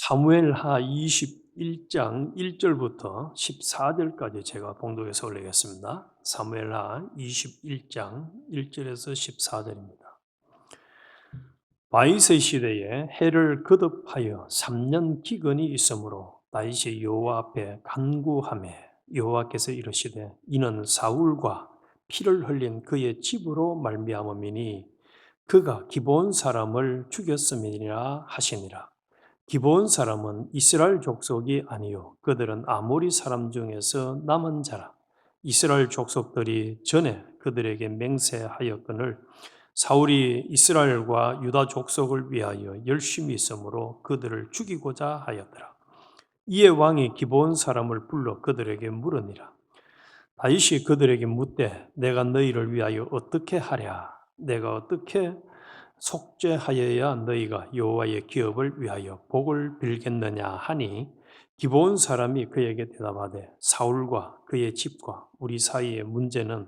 사무엘하 21장 1절부터 14절까지 제가 봉독해서 올리겠습니다. 사무엘하 21장 1절에서 14절입니다. 바이스 시대에 해를 거듭하여 3년 기근이 있으므로 다윗이 여호와 앞에 간구하매 여호와께서 이르시되 이는 사울과 피를 흘린 그의 집으로 말미암음이니 그가 기브온 사람을 죽였음이니라 하시니라. 기브온 사람은 이스라엘 족속이 아니요 그들은 아모리 사람 중에서 남은 자라. 이스라엘 족속들이 전에 그들에게 맹세하였거늘 사울이 이스라엘과 유다 족속을 위하여 열심히 있으므로 그들을 죽이고자 하였더라. 이에 왕이 기브온 사람을 불러 그들에게 물으니라. 다윗이 그들에게 묻되 내가 너희를 위하여 어떻게 하랴? 내가 어떻게 속죄하여야 너희가 여호와의 기업을 위하여 복을 빌겠느냐 하니 기브온 사람이 그에게 대답하되 사울과 그의 집과 우리 사이의 문제는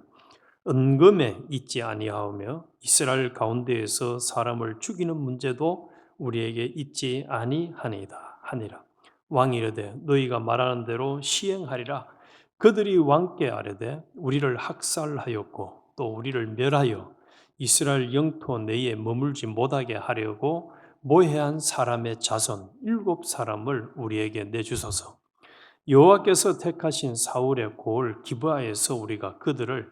은금에 있지 아니하오며 이스라엘 가운데에서 사람을 죽이는 문제도 우리에게 있지 아니하니이다 하니라. 왕이 이르되 너희가 말하는 대로 시행하리라. 그들이 왕께 아뢰되 우리를 학살하였고 또 우리를 멸하여 이스라엘 영토 내에 머물지 못하게 하려고 모해한 사람의 자손 7사람을 우리에게 내주소서. 여호와께서 택하신 사울의 고을 기브아에서 우리가 그들을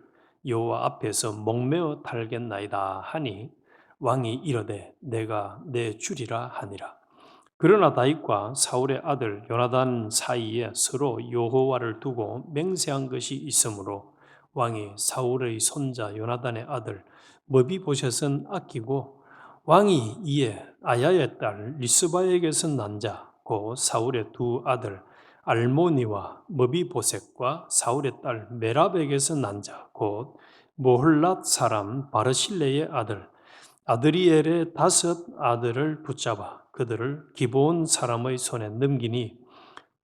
여호와 앞에서 목매어 달겠나이다 하니 왕이 이르되 내가 내주리라 하니라. 그러나 다윗과 사울의 아들 요나단 사이에 서로 여호와를 두고 맹세한 것이 있으므로 왕이 사울의 손자 요나단의 아들 머비보셋은 아끼고 왕이 이에 아야의 딸 리스바에게서 난 자 곧 사울의 두 아들 알모니와 머비보셋과 사울의 딸 메랍에게서 난 자 곧 모홀랏 사람 바르실레의 아들 아드리엘의 5 아들을 붙잡아 그들을 기브온 사람의 손에 넘기니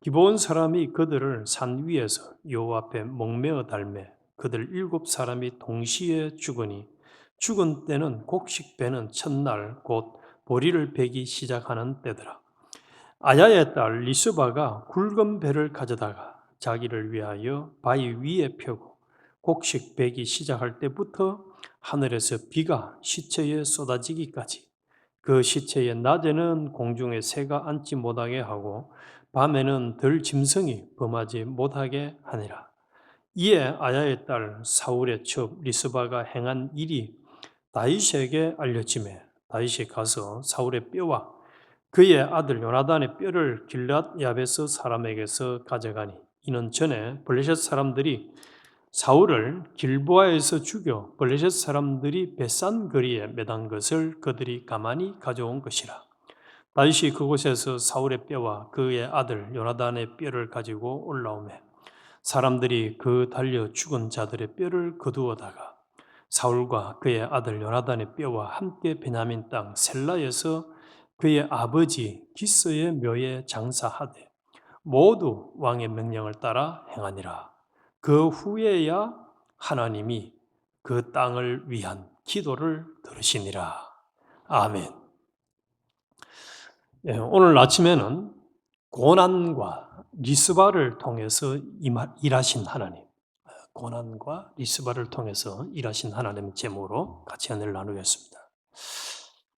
기브온 사람이 그들을 산 위에서 여호와 앞에 목매어 달매 그들 7사람이 동시에 죽으니 죽은 때는 곡식 베는 첫날 곧 보리를 베기 시작하는 때더라. 아야의 딸 리스바가 굵은 배를 가져다가 자기를 위하여 바위 위에 펴고 곡식 베기 시작할 때부터 하늘에서 비가 시체에 쏟아지기까지 그 시체의 낮에는 공중에 새가 앉지 못하게 하고 밤에는 들 짐승이 범하지 못하게 하니라. 이에 아야의 딸 사울의 첩 리스바가 행한 일이 다윗에게 알려지매 다윗이 가서 사울의 뼈와 그의 아들 요나단의 뼈를 길앗 야베스 사람에게서 가져가니 이는 전에 블레셋 사람들이 사울을 길보아에서 죽여 블레셋 사람들이 베산 거리에 매단 것을 그들이 가만히 가져온 것이라. 다윗이 그곳에서 사울의 뼈와 그의 아들 요나단의 뼈를 가지고 올라오매 사람들이 그 달려 죽은 자들의 뼈를 거두어다가 사울과 그의 아들 요나단의 뼈와 함께 베냐민 땅 셀라에서 그의 아버지 기스의 묘에 장사하되 모두 왕의 명령을 따라 행하니라. 그 후에야 하나님이 그 땅을 위한 기도를 들으시니라. 아멘. 오늘 아침에는 고난과 리스바를 통해서 일하신 하나님, 고난과 리스바를 통해서 일하신 하나님의 제목으로 같이 은혜를 나누겠습니다.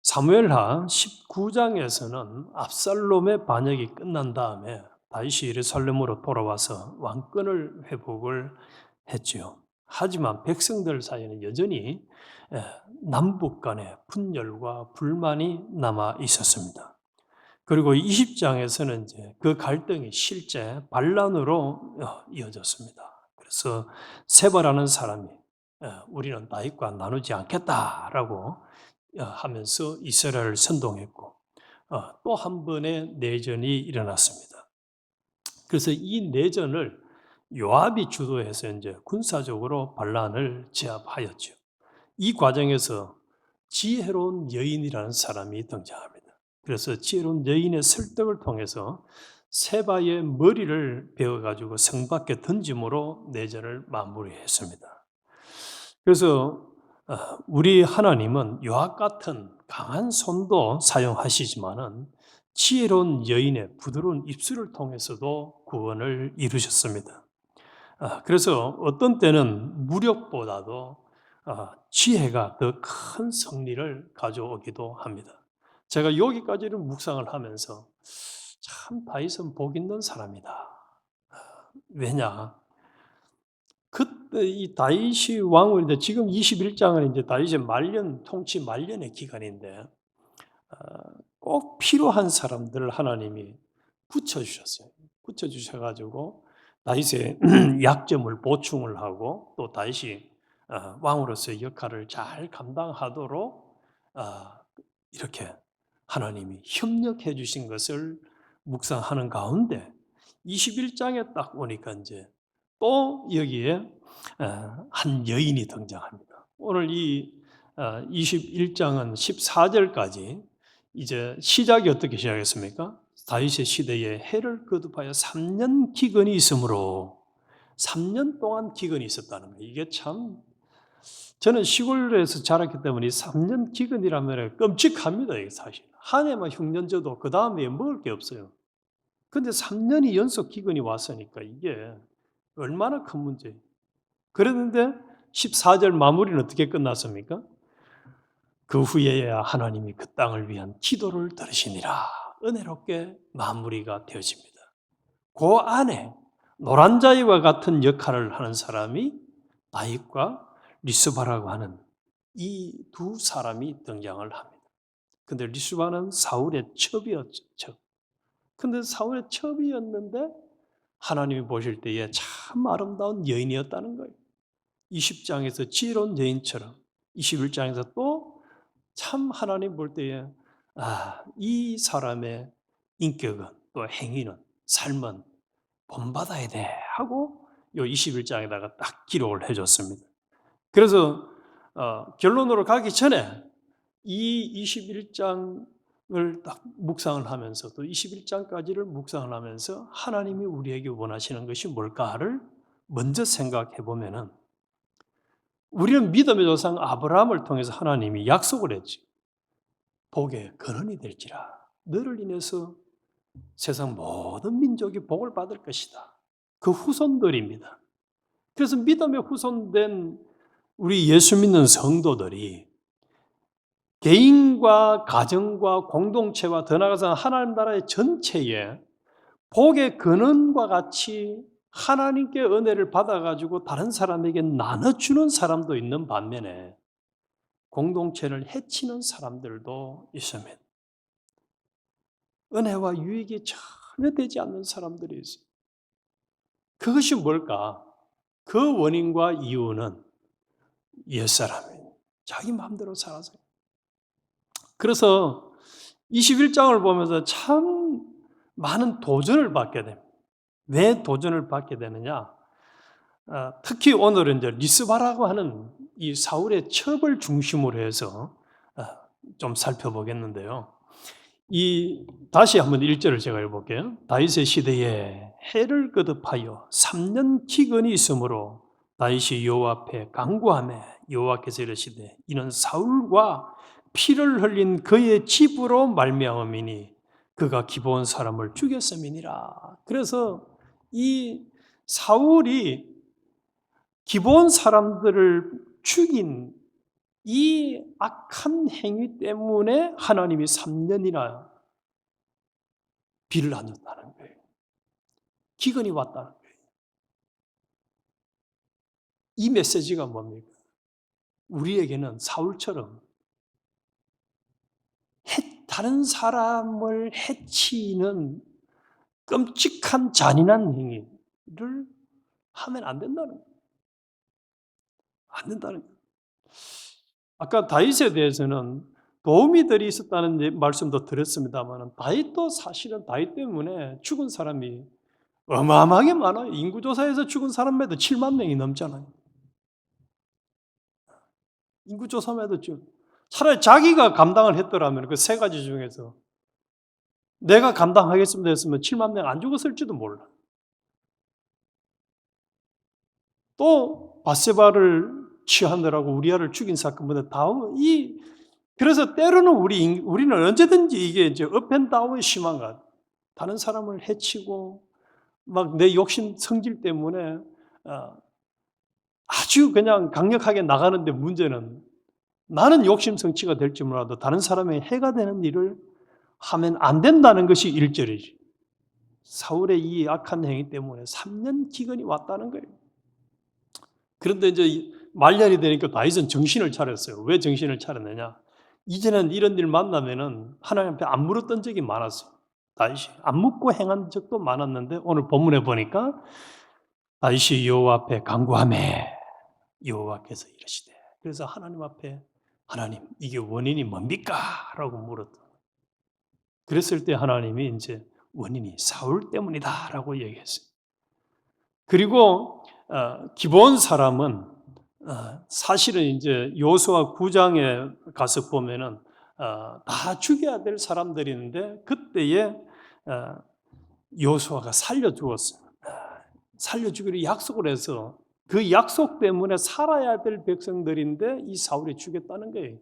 사무엘하 19장에서는 압살롬의 반역이 끝난 다음에 다윗이 예루살렘으로 돌아와서 왕권을 회복을 했지요. 하지만 백성들 사이에는 여전히 남북 간의 분열과 불만이 남아 있었습니다. 그리고 20장에서는 이제 그 갈등이 실제 반란으로 이어졌습니다. 그래서 세바라는 사람이 우리는 다윗과 나누지 않겠다라고 하면서 이스라엘을 선동했고 또 한 번의 내전이 일어났습니다. 그래서 이 내전을 요압이 주도해서 이제 군사적으로 반란을 제압하였죠. 이 과정에서 지혜로운 여인이라는 사람이 등장합니다. 그래서 지혜로운 여인의 설득을 통해서 세바의 머리를 베어가지고 성 밖에 던짐으로 내전을 마무리했습니다. 그래서 우리 하나님은 요압 같은 강한 손도 사용하시지만은 지혜로운 여인의 부드러운 입술을 통해서도 구원을 이루셨습니다. 그래서 어떤 때는 무력보다도 지혜가 더 큰 승리를 가져오기도 합니다. 제가 여기까지를 묵상을 하면서 참 다윗은 복 있는 사람이다. 왜냐? 그때 이 다윗이 왕후인데 지금 21장은 이제 다윗의 말년 통치 말년의 기간인데 꼭 필요한 사람들을 하나님이 붙여 주셨어요. 붙여 주셔 가지고 다윗의 약점을 보충을 하고 또 다윗이 왕으로서의 역할을 잘 감당하도록 이렇게 하나님이 협력해 주신 것을 묵상하는 가운데 21장에 딱 오니까 이제 또 여기에 한 여인이 등장합니다. 오늘 이 21장은 14절까지 이제 시작이 어떻게 시작했습니까? 다윗의 시대에 해를 거듭하여 3년 기근이 있으므로 3년 동안 기근이 있었다는 거예요. 이게 참 저는 시골에서 자랐기 때문에 3년 기근이라면 끔찍합니다. 이게 사실 한 해만 흉년져도 그 다음에 먹을 게 없어요. 근데 3년이 연속 기근이 왔으니까 이게 얼마나 큰 문제예요. 그랬는데 14절 마무리는 어떻게 끝났습니까? 그 후에야 하나님이 그 땅을 위한 기도를 들으시니라. 은혜롭게 마무리가 되어집니다. 그 안에 노란 자위와 같은 역할을 하는 사람이 다윗과 리스바라고 하는 이 두 사람이 등장을 합니다. 근데 리스바는 사울의 첩이었죠. 근데 사울의 첩이었는데 하나님이 보실 때에 참 아름다운 여인이었다는 거예요. 20장에서 지혜로운 여인처럼 21장에서 또 참 하나님 볼 때에 이 사람의 인격은 또 행위는 삶은 본받아야 돼 하고 요 21장에다가 딱 기록을 해줬습니다. 그래서 결론으로 가기 전에 이 21장을 딱 묵상을 하면서 또 21장까지를 묵상을 하면서 하나님이 우리에게 원하시는 것이 뭘까를 먼저 생각해 보면은 우리는 믿음의 조상 아브라함을 통해서 하나님이 약속을 했지. 복의 근원이 될지라. 너를 인해서 세상 모든 민족이 복을 받을 것이다. 그 후손들입니다. 그래서 믿음의 후손된 우리 예수 믿는 성도들이 개인과 가정과 공동체와 더 나아가서 하나님 나라의 전체에 복의 근원과 같이 하나님께 은혜를 받아가지고 다른 사람에게 나눠주는 사람도 있는 반면에 공동체를 해치는 사람들도 있습니다. 은혜와 유익이 전혀 되지 않는 사람들이 있어요. 그것이 뭘까? 그 원인과 이유는 옛사람이에요. 자기 마음대로 살아서. 그래서 21장을 보면서 참 많은 도전을 받게 됩니다. 왜 도전을 받게 되느냐? 특히 오늘은 이제 리스바라고 하는 이 사울의 첩을 중심으로 해서 좀 살펴보겠는데요. 다시 한번 1절을 제가 읽어볼게요. 다윗의 시대에 해를 거듭하여 3년 기근이 있으므로 다윗이 여호와 앞에 간구하며 여호와께서 이르시되 이는 사울과 피를 흘린 그의 집으로 말미암음이니 그가 기브온 사람을 죽였음이니라. 그래서 이 사울이 기브온 사람들을 죽인 이 악한 행위 때문에 하나님이 3년이나 비를 안 줬다는 거예요. 기근이 왔다는 거예요. 이 메시지가 뭡니까? 우리에게는 사울처럼 다른 사람을 해치는 끔찍한 잔인한 행위를 하면 안 된다는 거예요. 안 된다는 거예요. 아까 다윗에 대해서는 도우미들이 있었다는 말씀도 드렸습니다만 다윗도 사실은 다윗 때문에 죽은 사람이 어마어마하게 많아요. 인구조사에서 죽은 사람 매도 7만 명이 넘잖아요. 인구조사 매도 차라리 자기가 감당을 했더라면 그 세 가지 중에서 내가 감당하겠습니다 했으면 7만 명 안 죽었을지도 몰라. 또 바세바를 취하느라고 우리아를 죽인 사건보다 이 그래서 때로는 우리는 언제든지 이게 이제 업앤다운이 심한 것 같아요. 다른 사람을 해치고 막 내 욕심 성질 때문에 아주 그냥 강력하게 나가는데, 문제는 나는 욕심 성취가 될지 몰라도 다른 사람의 해가 되는 일을 하면 안 된다는 것이 1절이지. 사울의 이 악한 행위 때문에 3년 기근이 왔다는 거예요. 그런데 이제 말년이 되니까 다윗은 정신을 차렸어요. 왜 정신을 차렸느냐? 이제는 이런 일 만나면은 하나님 앞에 안 물었던 적이 많았어요. 다윗이 안 묻고 행한 적도 많았는데, 오늘 본문에 보니까 다윗이 여호와 앞에 간구하매 여호와께서 이르시되, 그래서 하나님 앞에, 하나님 이게 원인이 뭡니까? 라고 물었다. 그랬을 때 하나님이 이제 원인이 사울 때문이다 라고 얘기했어요. 그리고 기브온 사람은 사실은 이제 여호수아 9장에 가서 보면은 다 죽여야 될 사람들인데, 그때에 여호수아가 살려 죽었어요. 살려 주기로 약속을 해서 그 약속 때문에 살아야 될 백성들인데 이 사울이 죽였다는 거예요.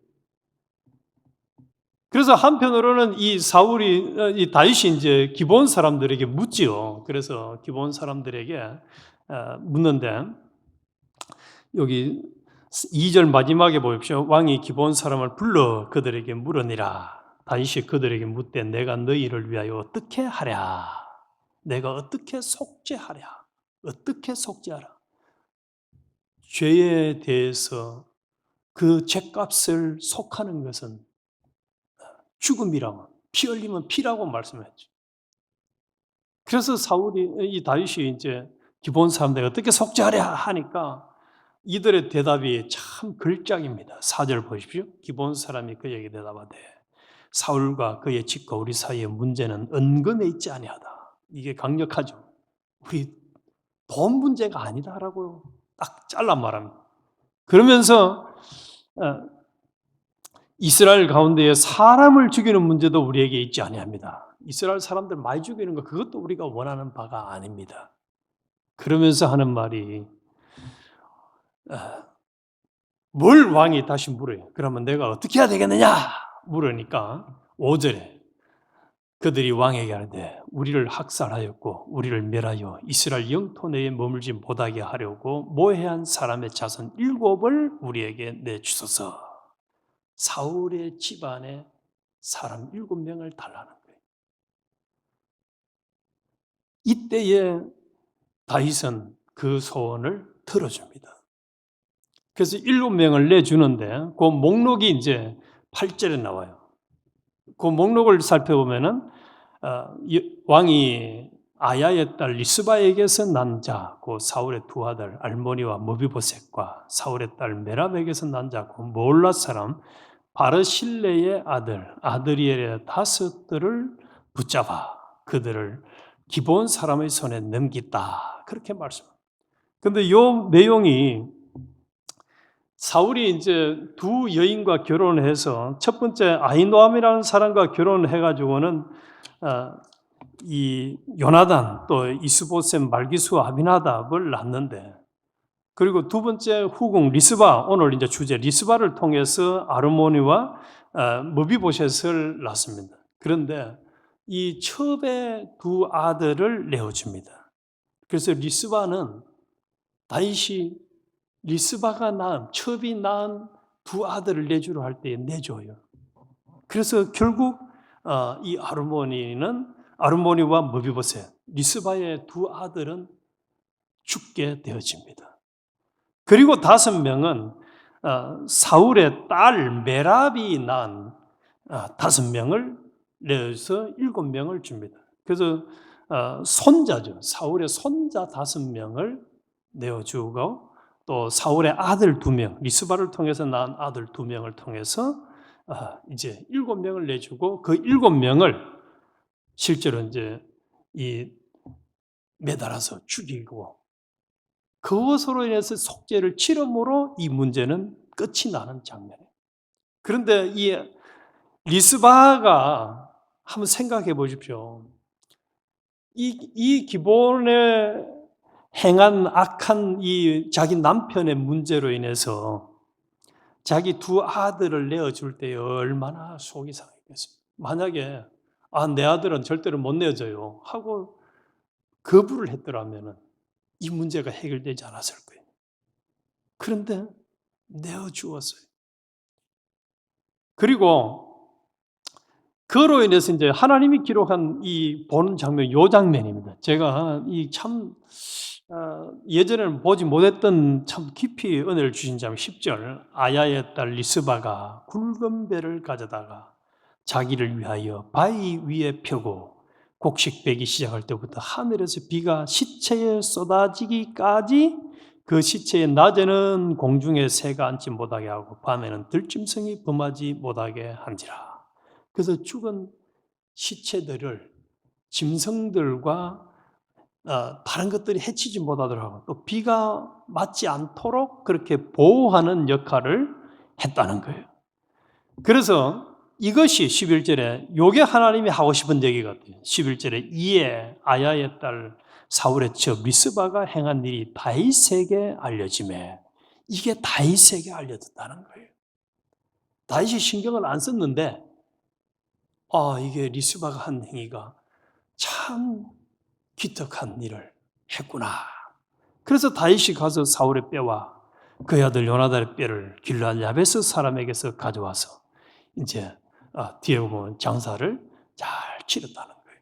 그래서 한편으로는 이 다윗이 이제 기브온 사람들에게 묻지요. 그래서 기브온 사람들에게 묻는데, 여기 2절 마지막에 보십시오. 왕이 기브온 사람을 불러 그들에게 물으니라. 다윗이 그들에게 묻되 내가 너희를 위하여 어떻게 하랴? 내가 어떻게 속죄하랴? 어떻게 속죄하라? 죄에 대해서 그 죄값을 속하는 것은 죽음이라고, 피 흘리면 피라고 말씀했죠. 그래서 이 다윗이 이제 기본 사람들이 어떻게 속죄하랴 하니까 이들의 대답이 참 걸작입니다. 4절 보십시오. 기본 사람이 그에게 대답하되 사울과 그의 집과 우리 사이의 문제는 은금에 있지 아니하다. 이게 강력하죠. 우리 돈 문제가 아니다라고 딱 잘라 말합니다. 그러면서 이스라엘 가운데에 사람을 죽이는 문제도 우리에게 있지 아니합니다. 이스라엘 사람들 많이 죽이는 거, 그것도 우리가 원하는 바가 아닙니다. 그러면서 하는 말이, 뭘 왕이 다시 물어요. 그러면 내가 어떻게 해야 되겠느냐 물으니까 5절에 그들이 왕에게 하는데 우리를 학살하였고 우리를 멸하여 이스라엘 영토 내에 머물지 못하게 하려고 모해한 사람의 자손 7을 우리에게 내주소서. 사울의 집안에 사람 7명을 달라는 거예요. 이때에 다윗은 그 소원을 들어줍니다. 그래서 7명을 내주는데 그 목록이 이제 8절에 나와요. 그 목록을 살펴보면은 왕이 아야의 딸 리스바에게서 난 자, 그 사울의 두 아들 알모니와 머비보셋과 사울의 딸 메랍에게서 난 자, 그 몰라 사람 바르실레의 아들 아드리엘의 5들을 붙잡아 그들을 기브온 사람의 손에 넘겼다. 그렇게 말씀합니다. 그런데 이 내용이 사울이 이제 두 여인과 결혼해서 첫 번째 아히노암이라는 사람과 결혼해가지고는 이 요나단 또 이스보셋 말기수 아비나답을 낳는데, 그리고 두 번째 후궁 리스바, 오늘 이제 주제 리스바를 통해서 아르모니와 머비보셋을 낳습니다. 그런데 이 첩의 두 아들을 내어줍니다. 그래서 리스바는 다윗이 리스바가 낳은, 첩이 낳은 두 아들을 내주려 할 때에 내줘요. 그래서 결국 이 아르모니와 머비보셋, 리스바의 두 아들은 죽게 되어집니다. 그리고 5명은 사울의 딸 메랍이 낳은 5명을 내어서 7명을 줍니다. 그래서 손자죠. 사울의 손자 5명을 내어주고 또 사울의 아들 2명, 리스바를 통해서 낳은 아들 2명을 통해서 이제 7명을 내주고 그 7명을 실제로 이제 매달아서 죽이고 그것으로 인해서 속죄를 치름으로 이 문제는 끝이 나는 장면이에요. 그런데 이 리스바가 한번 생각해 보십시오. 이 기본에 행한 악한 이 자기 남편의 문제로 인해서 자기 두 아들을 내어줄 때 얼마나 속이 상했겠습니까? 만약에 내 아들은 절대로 못 내어줘요 하고 거부를 했더라면 이 문제가 해결되지 않았을 거예요. 그런데 내어주었어요. 그리고 그로 인해서 이제 하나님이 기록한 이 보는 장면, 요 장면입니다. 제가 예전에는 보지 못했던 참 깊이 은혜를 주신 장면 10절. 아야의 딸 리스바가 굵은 배를 가져다가 자기를 위하여 바위 위에 펴고 곡식 베기 시작할 때부터 하늘에서 비가 시체에 쏟아지기까지 그 시체의 낮에는 공중에 새가 앉지 못하게 하고 밤에는 들짐승이 범하지 못하게 한지라. 그래서 죽은 시체들을 짐승들과 다른 것들이 해치지 못하더라고요. 또 비가 맞지 않도록 그렇게 보호하는 역할을 했다는 거예요. 그래서 이것이 11절에 요게 하나님이 하고 싶은 얘기 같아요. 11절에 이에 아야의 딸 사울의 첩 리스바가 행한 일이 다윗에게 알려지매 이게 다윗에게 알려졌다는 거예요. 다윗이 신경을 안 썼는데 이게 리스바가 한 행위가 참 기특한 일을 했구나. 그래서 다윗이 가서 사울의 뼈와 그의 아들 요나단의 뼈를 길르앗 야베스 사람에게서 가져와서 이제 뒤에 보면 장사를 잘 치렀다는 거예요.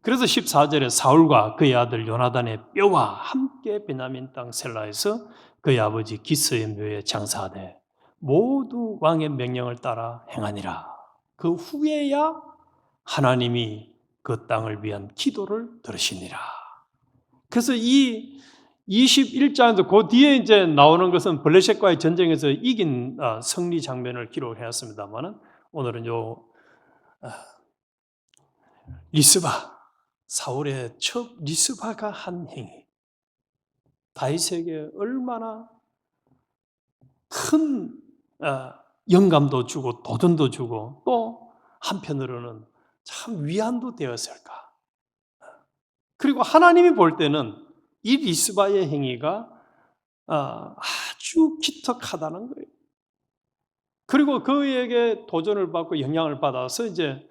그래서 14절에 사울과 그의 아들 요나단의 뼈와 함께 베냐민 땅 셀라에서 그의 아버지 기스의 묘에 장사하되 모두 왕의 명령을 따라 행하니라. 그 후에야 하나님이 그 땅을 위한 기도를 들으시니라. 그래서 이 21장에서 그 뒤에 이제 나오는 것은 블레셋과의 전쟁에서 이긴 승리 장면을 기록했습니다만 오늘은 리스바, 사울의 첩 리스바가 한 행위, 다윗에게 얼마나 큰 영감도 주고 도전도 주고 또 한편으로는 참 위안도 되었을까. 그리고 하나님이 볼 때는 이 리스바의 행위가 아주 기특하다는 거예요. 그리고 그에게 도전을 받고 영향을 받아서 이제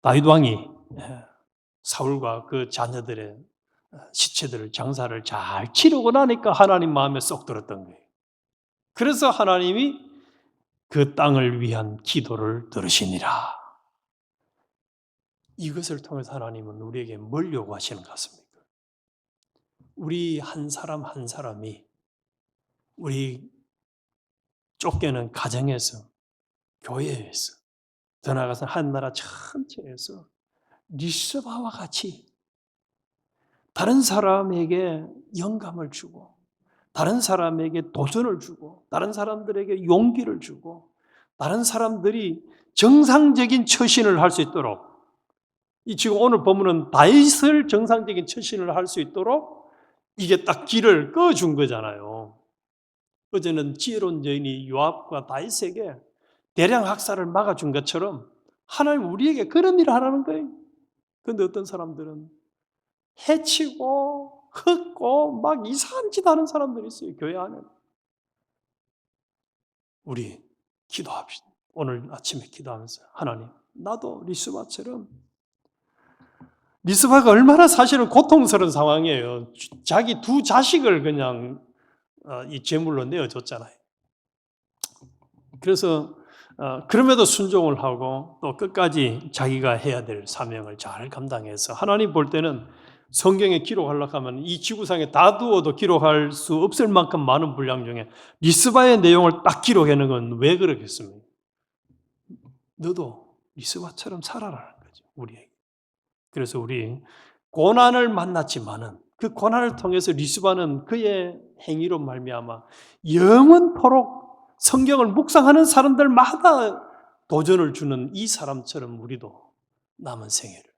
다윗 왕이 사울과 그 자녀들의 시체들을 장사를 잘 치르고 나니까 하나님 마음에 쏙 들었던 거예요. 그래서 하나님이 그 땅을 위한 기도를 들으시니라. 이것을 통해서 하나님은 우리에게 뭘 요구하시는 것 같습니까? 우리 한 사람 한 사람이 우리 쫓겨는 가정에서, 교회에서, 더 나아가서 한 나라 전체에서 리스바와 같이 다른 사람에게 영감을 주고 다른 사람에게 도전을 주고 다른 사람들에게 용기를 주고 다른 사람들이 정상적인 처신을 할 수 있도록 지금 오늘 본문은 다윗을 정상적인 처신을 할 수 있도록 이게 딱 길을 꺼준 거잖아요. 어제는 지혜로운 여인이 요압과 다윗에게 대량 학살을 막아준 것처럼 하나님 우리에게 그런 일을 하라는 거예요. 그런데 어떤 사람들은 해치고 흙고 막 이상한 짓 하는 사람들이 있어요. 교회 안에. 우리 기도합시다. 오늘 아침에 기도하면서 하나님 나도 리스바가 얼마나 사실은 고통스러운 상황이에요. 자기 두 자식을 그냥 이 제물로 내어줬잖아요. 그래서 그럼에도 순종을 하고 또 끝까지 자기가 해야 될 사명을 잘 감당해서 하나님 볼 때는 성경에 기록하려고 하면 이 지구상에 다 두어도 기록할 수 없을 만큼 많은 분량 중에 리스바의 내용을 딱 기록하는 건 왜 그러겠습니까? 너도 리스바처럼 살아라는 거죠, 우리에게. 그래서 우리 고난을 만났지만은 그 고난을 통해서 리스바는 그의 행위로 말미암아 영원토록 성경을 묵상하는 사람들마다 도전을 주는 이 사람처럼 우리도 남은 생애를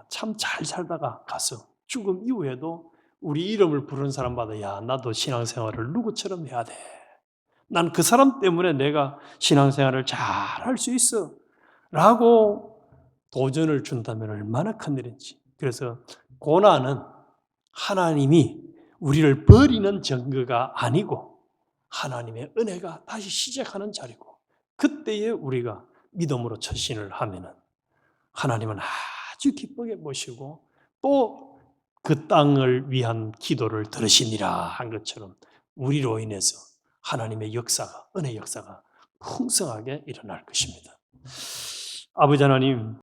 참 잘 살다가 가서 죽음 이후에도 우리 이름을 부르는 사람마다 야 나도 신앙생활을 누구처럼 해야 돼. 난 그 사람 때문에 내가 신앙생활을 잘 할 수 있어 라고 도전을 준다면 얼마나 큰일인지. 그래서 고난은 하나님이 우리를 버리는 증거가 아니고 하나님의 은혜가 다시 시작하는 자리고, 그때에 우리가 믿음으로 처신을 하면은 하나님은 아주 기쁘게 보시고 또 그 땅을 위한 기도를 들으시니라 한 것처럼 우리로 인해서 하나님의 역사가, 은혜 역사가 풍성하게 일어날 것입니다. 아버지 하나님,